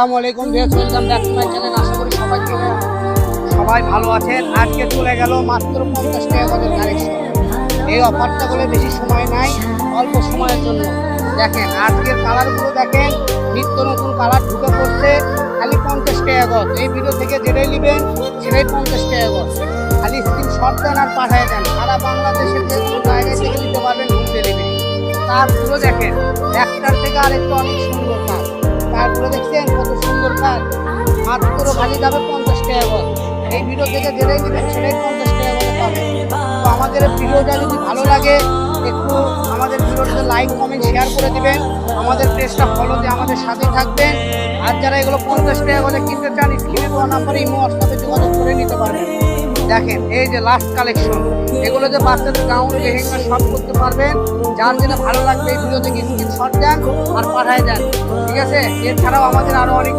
আসসালামু আলাইকুম viewers, welcome back to my channel. আশা করি সবাই ভালো আছেন। আজকে চলে গেল মাত্র 50 টাকা গজের কালেকশন। এই অফারটা বলে বেশি সময় নাই, অল্প সময়ের জন্য। দেখেন আজকের কালারগুলো দেখেন, নিত্য নতুন কালার ঢুকে পড়ছে। খালি 50 টাকা গজ। এই ভিডিও থেকে যেটাই নেবেন সেটাই 50 টাকা গজ। খালি স্ক্রিনশট দেন আর পাঠিয়ে দেন। সারা বাংলাদেশের যে কোনো জায়গায় থেকে নিতে পারবেন হোম ডেলিভারি। তারগুলো দেখেন একটার থেকে আরেকটা অনেক সুন্দর কাজ। তারগুলো দেখছেন কত সুন্দর কাজ, মাত্র খালি যাবে 50 টাকা গজ। এই ভিডিও থেকে যেটাই নেবেন সেটাই 50 টাকা গজে পাবেন। তো আমাদের ভিডিওটা যদি ভালো লাগে একটু আমাদের ভিডিওটাতে লাইক কমেন্ট শেয়ার করে দিবেন, আমাদের পেজটা ফলো দিয়ে আমাদের সাথেই থাকবেন। আর যারা এগুলো 50 টাকা গজে কিনতে চান স্ক্রিনে দেওয়া নাম্বারে ইমো হোয়াটসঅ্যাপে যোগাযোগ করে নিতে পারবেন। দেখেন এই যে লাস্ট কালেকশন, এগুলো যে বাচ্চাদের গাউন লেহেঙ্গা সব করতে পারবেন। যার যেটা ভালো লাগবে এই ভিডিও থেকে স্ক্রিনশট দেন আর পাঠায় দেন, ঠিক আছে? এছাড়াও আমাদের আরো অনেক